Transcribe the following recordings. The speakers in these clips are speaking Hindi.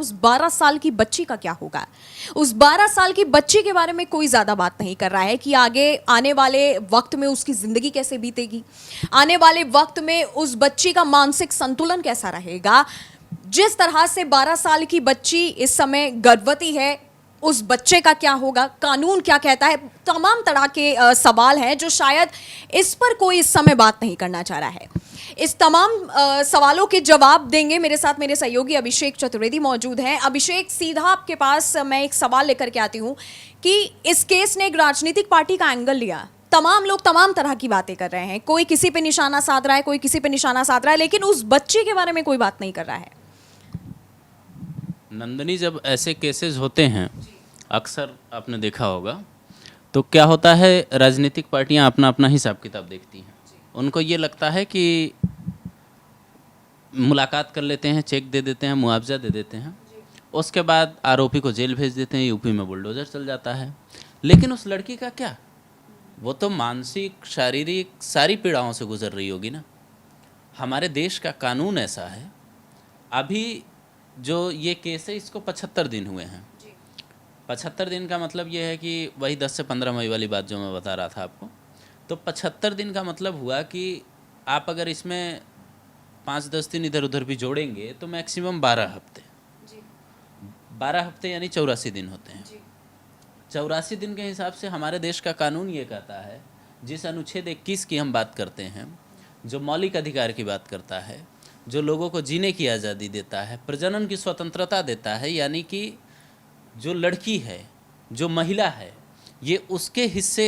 उस 12 साल की बच्ची का क्या होगा? उस 12 साल की बच्ची के बारे में कोई ज़्यादा बात नहीं कर रहा है कि आगे आने वाले वक्त में उसकी ज़िंदगी कैसे बीतेगी, आने वाले वक्त में उस बच्ची का मानसिक संतुलन कैसा रहेगा। जिस तरह से 12 साल की बच्ची इस समय गर्भवती है, उस बच्चे का क्या होगा, कानून क्या कहता है, तमाम तरह के सवाल हैं जो शायद इस पर कोई इस समय बात नहीं करना चाह रहा है। इस तमाम सवालों के जवाब देंगे मेरे साथ मेरे सहयोगी अभिषेक चतुर्वेदी मौजूद हैं। अभिषेक, सीधा आपके पास मैं एक सवाल लेकर के आती हूं कि इस केस ने एक राजनीतिक पार्टी का एंगल लिया। तमाम लोग तमाम तरह की बातें कर रहे हैं, कोई किसी पे निशाना साध रहा है, कोई किसी पे निशाना साध रहा है, लेकिन उस बच्चे के बारे में कोई बात नहीं कर रहा है। नंदनी, जब ऐसे केसेस होते हैं अक्सर आपने देखा होगा तो क्या होता है, राजनीतिक पार्टियां अपना अपना हिसाब किताब देखती हैं। उनको ये लगता है कि मुलाकात कर लेते हैं, चेक दे देते हैं, मुआवजा दे देते हैं, उसके बाद आरोपी को जेल भेज देते हैं, यूपी में बुलडोजर चल जाता है। लेकिन उस लड़की का क्या? वो तो मानसिक शारीरिक सारी पीड़ाओं से गुजर रही होगी ना। हमारे देश का कानून ऐसा है। अभी जो ये केस है इसको 75 दिन हुए हैं। 75 दिन का मतलब ये है कि वही 10 से 15 मई वाली बात जो मैं बता रहा था आपको। तो 75 दिन का मतलब हुआ कि आप अगर इसमें 5-10 दिन इधर उधर भी जोड़ेंगे तो मैक्सिमम 12 हफ्ते। 12 हफ्ते यानी 84 दिन होते हैं। 84 दिन के हिसाब से हमारे देश का कानून ये कहता है, जिस अनुच्छेद 21 की हम बात करते हैं, जो मौलिक अधिकार की बात करता है, जो लोगों को जीने की आज़ादी देता है, प्रजनन की स्वतंत्रता देता है, यानी कि जो लड़की है, जो महिला है, ये उसके हिस्से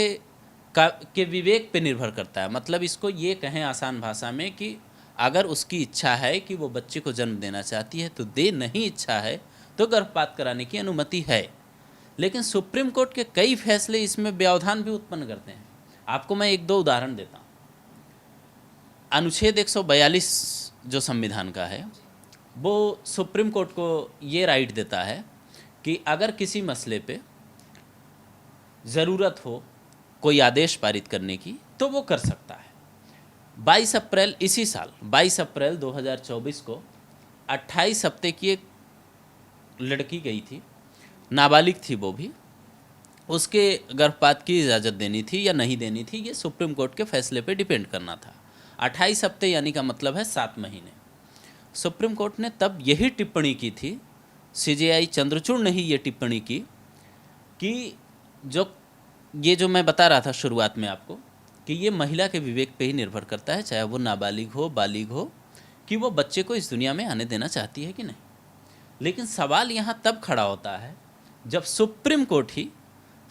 का के विवेक पे निर्भर करता है। मतलब इसको ये कहें आसान भाषा में कि अगर उसकी इच्छा है कि वो बच्चे को जन्म देना चाहती है तो दे, नहीं इच्छा है तो गर्भपात कराने की अनुमति है। लेकिन सुप्रीम कोर्ट के कई फैसले इसमें व्यवधान भी उत्पन्न करते हैं। आपको मैं 1-2 उदाहरण देता हूँ। अनुच्छेद 142 जो संविधान का है, वो सुप्रीम कोर्ट को ये राइट देता है कि अगर किसी मसले पे ज़रूरत हो कोई आदेश पारित करने की तो वो कर सकता है। 22 अप्रैल इसी साल 22 अप्रैल 2024 को 28 हफ्ते की एक लड़की गई थी, नाबालिग थी वो भी, उसके गर्भपात की इजाज़त देनी थी या नहीं देनी थी, ये सुप्रीम कोर्ट के फैसले पे डिपेंड करना था। 28 हफ्ते यानी का मतलब है 7 महीने। सुप्रीम कोर्ट ने तब यही टिप्पणी की थी, सीजेआई चंद्रचूड़ ने ही ये टिप्पणी की कि जो मैं बता रहा था शुरुआत में आपको कि ये महिला के विवेक पे ही निर्भर करता है, चाहे वो नाबालिग हो, बालिग हो, कि वो बच्चे को इस दुनिया में आने देना चाहती है कि नहीं। लेकिन सवाल यहाँ तब खड़ा होता है जब सुप्रीम कोर्ट ही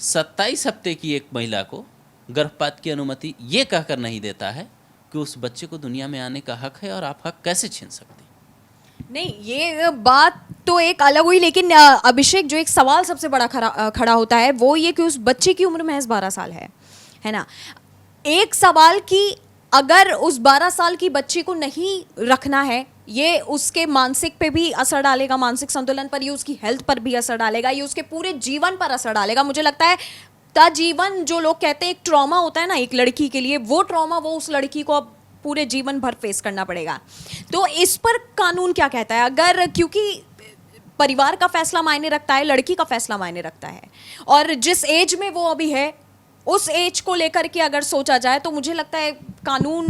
27 हफ्ते की एक महिला को गर्भपात की अनुमति ये कहकर नहीं देता है कि उस बच्चे को दुनिया में आने का हक है और आप हक कैसे छीन सकते हैं। नहीं, ये बात तो एक अलग हुई, लेकिन अभिषेक, जो एक सवाल सबसे बड़ा खड़ा होता है वो ये कि उस बच्चे की उम्र महज 12 साल है ना। एक सवाल कि अगर उस 12 साल की बच्ची को नहीं रखना है, ये उसके मानसिक पे भी असर डालेगा, मानसिक संतुलन पर, ये उसकी हेल्थ पर भी असर डालेगा, ये उसके पूरे जीवन पर असर डालेगा। मुझे लगता है ताजीवन, जो लोग कहते हैं एक ट्रॉमा होता है ना एक लड़की के लिए, वो ट्रॉमा वो उस लड़की को अब पूरे जीवन भर फेस करना पड़ेगा। तो इस पर कानून क्या कहता है? अगर, क्योंकि परिवार का फैसला मायने रखता है, लड़की का फैसला मायने रखता है, और जिस एज में वो अभी है उस एज को लेकर के अगर सोचा जाए तो मुझे लगता है कानून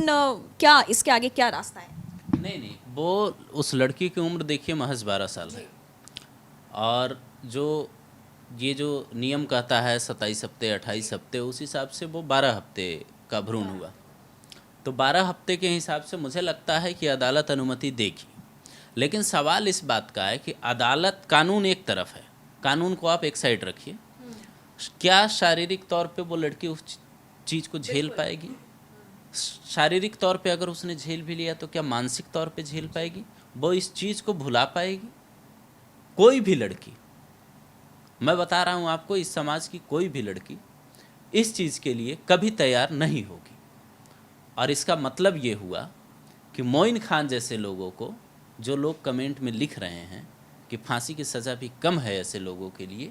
क्या, इसके आगे क्या रास्ता है? नहीं, वो उस लड़की की उम्र देखिए महज 12 साल है, और ये जो नियम कहता है 27 हफ्ते 28 हफ्ते, उस हिसाब से वो 12 हफ्ते का भ्रूण हुआ। तो 12 हफ्ते के हिसाब से मुझे लगता है कि अदालत अनुमति देगी। लेकिन सवाल इस बात का है कि अदालत, कानून एक तरफ है, कानून को आप एक साइड रखिए, क्या शारीरिक तौर पे वो लड़की उस चीज़ को झेल पाएगी? शारीरिक तौर पे अगर उसने झेल भी लिया तो क्या मानसिक तौर पे झेल पाएगी? वो इस चीज़ को भुला पाएगी? कोई भी लड़की, मैं बता रहा हूँ आपको, इस समाज की कोई भी लड़की इस चीज़ के लिए कभी तैयार नहीं होगी। और इसका मतलब ये हुआ कि मोइन खान जैसे लोगों को, जो लोग कमेंट में लिख रहे हैं कि फांसी की सज़ा भी कम है ऐसे लोगों के लिए,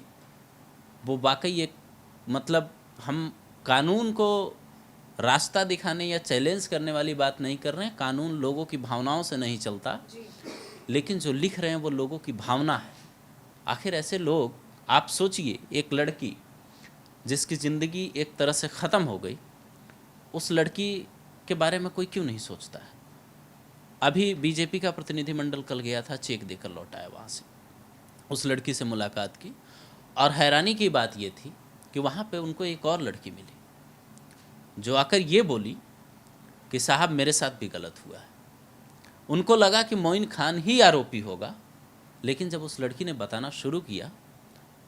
वो वाकई एक, मतलब हम कानून को रास्ता दिखाने या चैलेंज करने वाली बात नहीं कर रहे हैं। कानून लोगों की भावनाओं से नहीं चलता, लेकिन जो लिख रहे हैं वो लोगों की भावना है। आखिर ऐसे लोग, आप सोचिए, एक लड़की जिसकी ज़िंदगी एक तरह से ख़त्म हो गई, उस लड़की के बारे में कोई क्यों नहीं सोचता है। अभी बीजेपी का प्रतिनिधिमंडल कल गया था, चेक देकर लौटा है वहाँ से, उस लड़की से मुलाकात की, और हैरानी की बात ये थी कि वहाँ पे उनको एक और लड़की मिली जो आकर ये बोली कि साहब मेरे साथ भी गलत हुआ है। उनको लगा कि मोइन खान ही आरोपी होगा, लेकिन जब उस लड़की ने बताना शुरू किया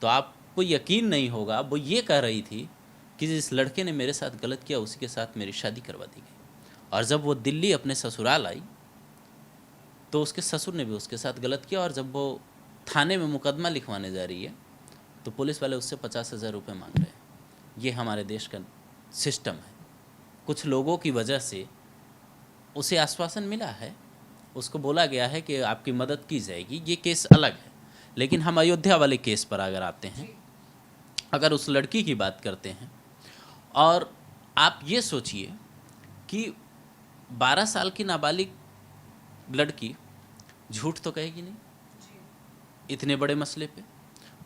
तो आपको यकीन नहीं होगा, वो ये कह रही थी कि जिस लड़के ने मेरे साथ गलत किया उसी के साथ मेरी शादी करवा दी गई। और जब वो दिल्ली अपने ससुराल आई तो उसके ससुर ने भी उसके साथ गलत किया, और जब वो थाने में मुकदमा लिखवाने जा रही है तो पुलिस वाले उससे 50,000 रुपये मांग रहे हैं। ये हमारे देश का सिस्टम है। कुछ लोगों की वजह से उसे आश्वासन मिला है, उसको बोला गया है कि आपकी मदद की जाएगी, ये केस अलग है। लेकिन हम अयोध्या वाले केस पर अगर आते हैं, अगर उस लड़की की बात करते हैं, और आप ये सोचिए कि 12 साल की नाबालिग लड़की झूठ तो कहेगी नहीं इतने बड़े मसले पे,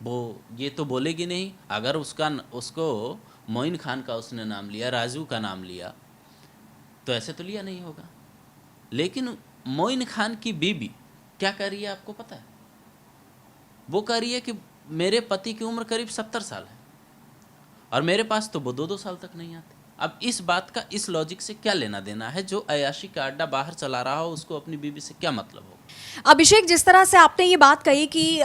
वो ये तो बोलेगी नहीं। अगर उसको मोइन खान का उसने नाम लिया, राजू का नाम लिया, तो ऐसे तो लिया नहीं होगा। लेकिन मोइन खान की बीबी क्या कह रही है आपको पता है? वो कह रही है कि मेरे पति की उम्र करीब 70 साल है और मेरे पास तो वो 2-2 साल तक नहीं आते। अब इस बात का इस लॉजिक से क्या लेना देना है? जो अयाशी का अड्डा बाहर चला रहा हो उसको अपनी बीबी से क्या मतलब हो? अभिषेक, जिस तरह से आपने ये बात कही कि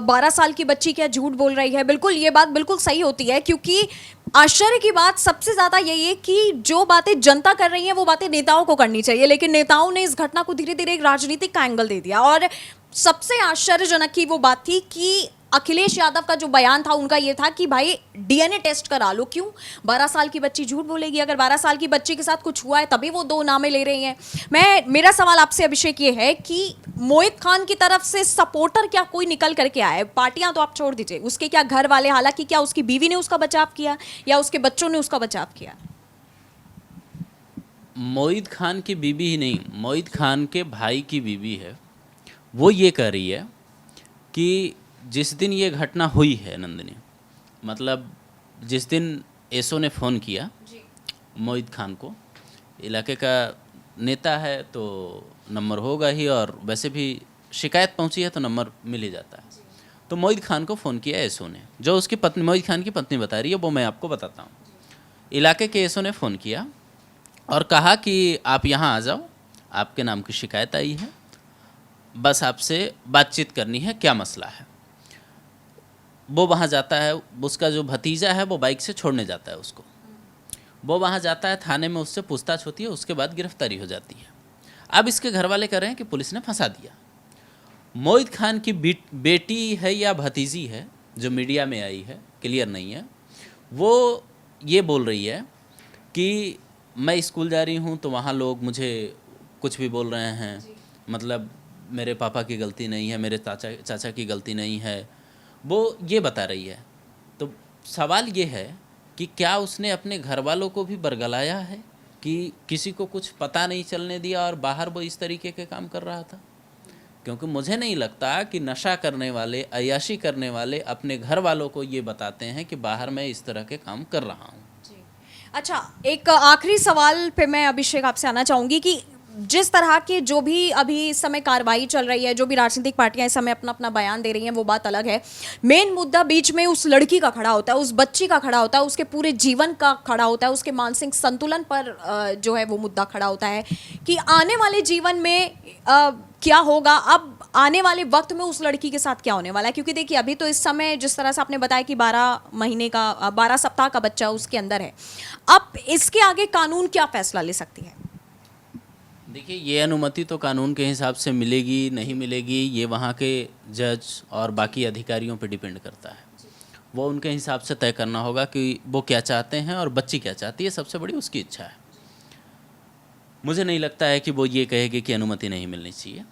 12 साल की बच्ची क्या झूठ बोल रही है, बिल्कुल ये बात बिल्कुल सही होती है, क्योंकि आश्चर्य की बात सबसे ज्यादा यही है कि जो बातें जनता कर रही है वो बातें नेताओं को करनी चाहिए, लेकिन नेताओं ने इस घटना को धीरे धीरे एक राजनीतिक का एंगल दे दिया। और सबसे आश्चर्यजनक की वो बात थी कि अखिलेश यादव का जो बयान था उनका ये था कि भाई डीएनए टेस्ट करा लो। क्यों? 12 साल की बच्ची झूठ बोलेगी? अगर 12 साल की बच्ची के साथ कुछ हुआ है तभी वो 2 नामे ले रही हैं। मेरा सवाल आपसे अभिषेक ये है कि मोहित खान की तरफ से सपोर्टर क्या कोई निकल करके आए? पार्टियां तो आप छोड़ दीजिए, उसके क्या घर वाले, हालांकि क्या उसकी बीवी ने उसका बचाव किया या उसके बच्चों ने उसका बचाव किया? मोहित खान की बीवी ही नहीं, मोहित खान के भाई की बीवी है। वो ये कह रही है कि जिस दिन ये घटना हुई है नंदिनी, मतलब जिस दिन एसओ ने फ़ोन किया मोहित खान को, इलाके का नेता है तो नंबर होगा ही, और वैसे भी शिकायत पहुंची है तो नंबर मिल ही जाता है। तो मोहित खान को फ़ोन किया एसओ ने, जो उसकी पत्नी, मोहित खान की पत्नी बता रही है, वो मैं आपको बताता हूँ। इलाके के एसओ ने फ़ोन किया और कहा कि आप यहाँ आ जाओ, आपके नाम की शिकायत आई है, बस आपसे बातचीत करनी है, क्या मसला है। वो वहाँ जाता है, उसका जो भतीजा है वो बाइक से छोड़ने जाता है उसको। वो वहाँ जाता है, थाने में उससे पूछताछ होती है, उसके बाद गिरफ्तारी हो जाती है। अब इसके घर वाले कह रहे हैं कि पुलिस ने फंसा दिया। मोहित खान की बेटी है या भतीजी है जो मीडिया में आई है, क्लियर नहीं है, वो ये बोल रही है कि मैं स्कूल जा रही हूँ तो वहाँ लोग मुझे कुछ भी बोल रहे हैं, मतलब मेरे पापा की गलती नहीं है, मेरे चाचा की गलती नहीं है, वो ये बता रही है। तो सवाल ये है कि क्या उसने अपने घर वालों को भी बरगलाया है कि किसी को कुछ पता नहीं चलने दिया और बाहर वो इस तरीके के काम कर रहा था? क्योंकि मुझे नहीं लगता कि नशा करने वाले, अय्याशी करने वाले अपने घर वालों को ये बताते हैं कि बाहर मैं इस तरह के काम कर रहा हूँ। अच्छा, एक आखिरी सवाल पे मैं अभिषेक आपसे आना चाहूँगी कि जिस तरह के जो भी अभी इस समय कार्रवाई चल रही है, जो भी राजनीतिक पार्टियां इस समय अपना अपना बयान दे रही हैं, वो बात अलग है। मेन मुद्दा बीच में उस लड़की का खड़ा होता है, उस बच्ची का खड़ा होता है, उसके पूरे जीवन का खड़ा होता है, उसके मानसिक संतुलन पर जो है वो मुद्दा खड़ा होता है कि आने वाले जीवन में क्या होगा, अब आने वाले वक्त में उस लड़की के साथ क्या होने वाला है। क्योंकि देखिए अभी तो इस समय जिस तरह से आपने बताया कि 12 सप्ताह का बच्चा उसके अंदर है, अब इसके आगे कानून क्या फैसला ले सकती है? देखिए, ये अनुमति तो कानून के हिसाब से मिलेगी नहीं मिलेगी, ये वहाँ के जज और बाकी अधिकारियों पे डिपेंड करता है। वो उनके हिसाब से तय करना होगा कि वो क्या चाहते हैं और बच्ची क्या चाहती है। सबसे बड़ी उसकी इच्छा है। मुझे नहीं लगता है कि वो ये कहेगी कि अनुमति नहीं मिलनी चाहिए।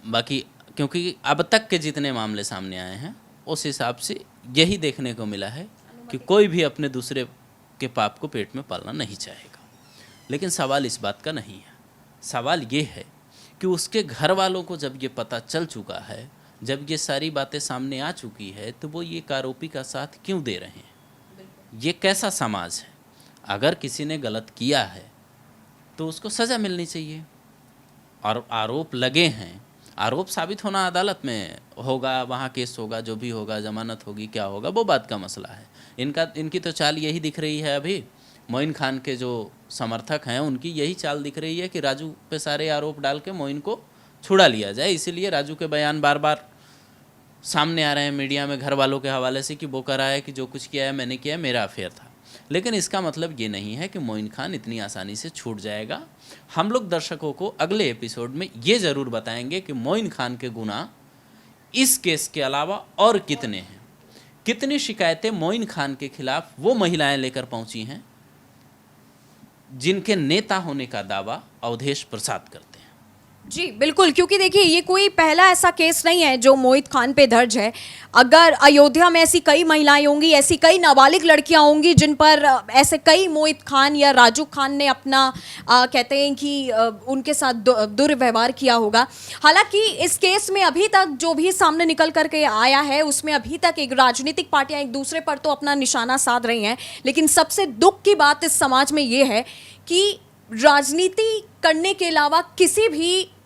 बाकी क्योंकि अब तक के जितने मामले सामने आए हैं उस हिसाब से यही देखने को मिला है कि कोई भी अपने दूसरे के पाप को पेट में पालना नहीं चाहेगा। लेकिन सवाल इस बात का नहीं है। सवाल ये है कि उसके घर वालों को जब ये पता चल चुका है जब ये सारी बातें सामने आ चुकी है तो वो ये एक आरोपी का साथ क्यों दे रहे हैं? ये कैसा समाज है? अगर किसी ने गलत किया है तो उसको सज़ा मिलनी चाहिए। और आरोप लगे हैं, आरोप साबित होना अदालत में होगा, वहाँ केस होगा, जो भी होगा, जमानत होगी, क्या होगा, वो बात का मसला है। इनकी तो चाल यही दिख रही है। अभी मोइन खान के जो समर्थक हैं उनकी यही चाल दिख रही है कि राजू पे सारे आरोप डाल के मोइन को छुड़ा लिया जाए। इसीलिए राजू के बयान बार बार सामने आ रहे हैं मीडिया में घर वालों के हवाले से कि वो कह रहा है कि जो कुछ किया है मैंने किया है, मेरा अफेयर था। लेकिन इसका मतलब ये नहीं है कि मोइन खान इतनी आसानी से छूट जाएगा। हम लोग दर्शकों को अगले एपिसोड में ये ज़रूर बताएंगे कि मोइन खान के गुनाह इस केस के अलावा और कितने हैं, कितनी शिकायतें मोइन खान के खिलाफ वो महिलाएं लेकर पहुंची हैं जिनके नेता होने का दावा अवधेश प्रसाद करते हैं। जी बिल्कुल, क्योंकि देखिए ये कोई पहला ऐसा केस नहीं है जो मोहित खान पे दर्ज है। अगर अयोध्या में ऐसी कई महिलाएं होंगी, ऐसी कई नाबालिग लड़कियां होंगी जिन पर ऐसे कई मोहित खान या राजू खान ने अपना कहते हैं कि उनके साथ दुर्व्यवहार किया होगा। हालांकि इस केस में अभी तक जो भी सामने निकल करके आया है उसमें अभी तक एक राजनीतिक पार्टियां एक दूसरे पर तो अपना निशाना साध रही हैं, लेकिन सबसे दुख की बात इस समाज में ये है कि राजनीति करने के अलावा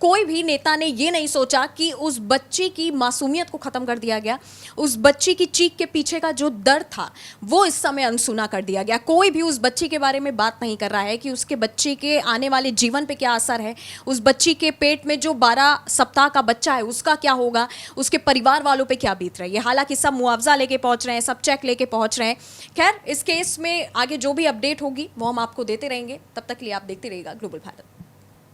कोई भी नेता ने ये नहीं सोचा कि उस बच्ची की मासूमियत को खत्म कर दिया गया, उस बच्ची की चीख के पीछे का जो दर्द था वो इस समय अनसुना कर दिया गया। कोई भी उस बच्ची के बारे में बात नहीं कर रहा है कि उसके बच्चे के आने वाले जीवन पे क्या असर है, उस बच्ची के पेट में जो 12 सप्ताह का बच्चा है उसका क्या होगा, उसके परिवार वालों पे क्या बीत रही है। हालांकि सब मुआवजा लेके पहुंच रहे हैं, सब चेक लेके पहुंच रहे हैं। खैर, इस केस में आगे जो भी अपडेट होगी वो हम आपको देते रहेंगे। तब तक के लिए आप देखते रहिएगा ग्लोबल भारत।